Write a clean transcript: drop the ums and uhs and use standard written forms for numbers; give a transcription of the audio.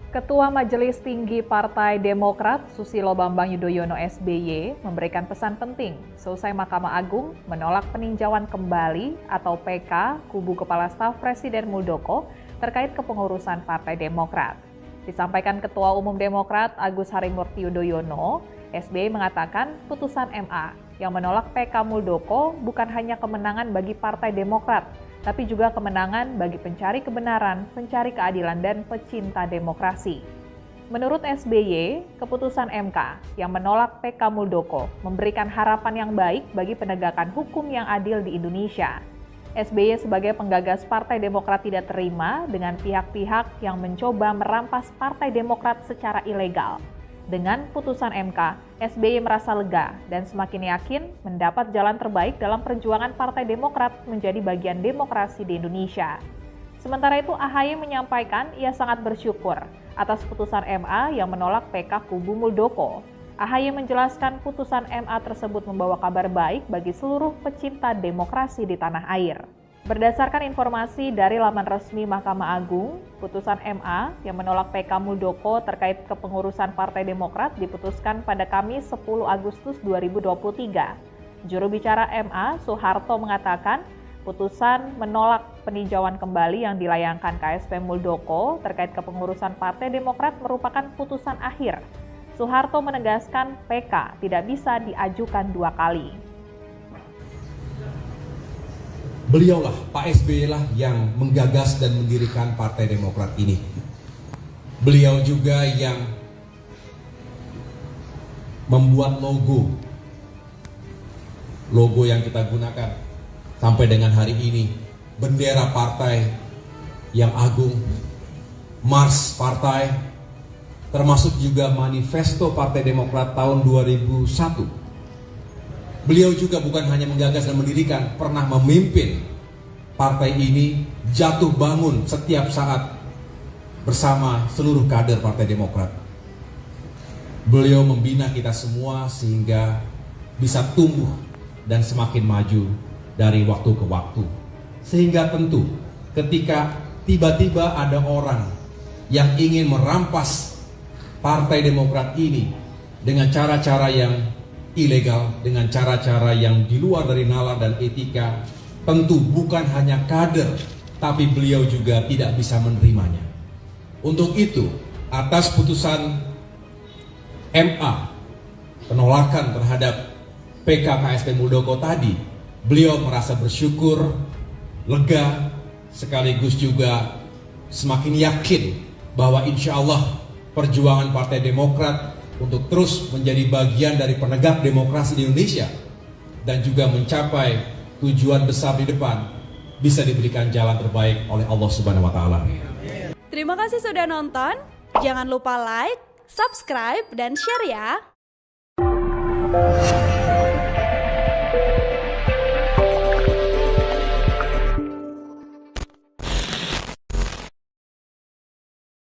Ketua Majelis Tinggi Partai Demokrat Susilo Bambang Yudhoyono SBY memberikan pesan penting seusai Mahkamah Agung menolak peninjauan kembali atau PK kubu Kepala Staf Presiden Muldoko terkait kepengurusan Partai Demokrat. Disampaikan Ketua Umum Demokrat Agus Harimurti Yudhoyono, SBY mengatakan putusan MA yang menolak PK Muldoko bukan hanya kemenangan bagi Partai Demokrat, tapi juga kemenangan bagi pencari kebenaran, pencari keadilan, dan pecinta demokrasi. Menurut SBY, keputusan MK yang menolak PK Muldoko memberikan harapan yang baik bagi penegakan hukum yang adil di Indonesia. SBY sebagai penggagas Partai Demokrat tidak terima dengan pihak-pihak yang mencoba merampas Partai Demokrat secara ilegal. Dengan putusan MK, SBY merasa lega dan semakin yakin mendapat jalan terbaik dalam perjuangan Partai Demokrat menjadi bagian demokrasi di Indonesia. Sementara itu, AHY menyampaikan ia sangat bersyukur atas putusan MA yang menolak PK kubu Muldoko. AHY menjelaskan putusan MA tersebut membawa kabar baik bagi seluruh pecinta demokrasi di tanah air. Berdasarkan informasi dari laman resmi Mahkamah Agung, putusan MA yang menolak PK Muldoko terkait kepengurusan Partai Demokrat diputuskan pada Kamis 10 Agustus 2023. Juru bicara MA, Soeharto, mengatakan putusan menolak peninjauan kembali yang dilayangkan KSP Muldoko terkait kepengurusan Partai Demokrat merupakan putusan akhir. Soeharto menegaskan PK tidak bisa diajukan dua kali. Beliaulah, Pak SBY lah yang menggagas dan mendirikan Partai Demokrat ini. Beliau juga yang membuat logo yang kita gunakan sampai dengan hari ini. Bendera partai yang agung, Mars Partai, termasuk juga manifesto Partai Demokrat tahun 2001. Beliau juga bukan hanya menggagas dan mendirikan, pernah memimpin partai ini jatuh bangun setiap saat bersama seluruh kader Partai Demokrat. Beliau membina kita semua sehingga bisa tumbuh dan semakin maju dari waktu ke waktu. Sehingga tentu ketika tiba-tiba ada orang yang ingin merampas Partai Demokrat ini dengan cara-cara yang ilegal, dengan cara-cara yang di luar dari nalar dan etika, tentu bukan hanya kader, tapi beliau juga tidak bisa menerimanya. Untuk itu, atas putusan MA penolakan terhadap PK KSP Muldoko tadi, beliau merasa bersyukur, lega, sekaligus juga semakin yakin bahwa insya Allah perjuangan Partai Demokrat untuk terus menjadi bagian dari penegak demokrasi di Indonesia dan juga mencapai tujuan besar di depan bisa diberikan jalan terbaik oleh Allah Subhanahu wa taala. Terima kasih sudah nonton. Jangan lupa like, subscribe, dan share ya.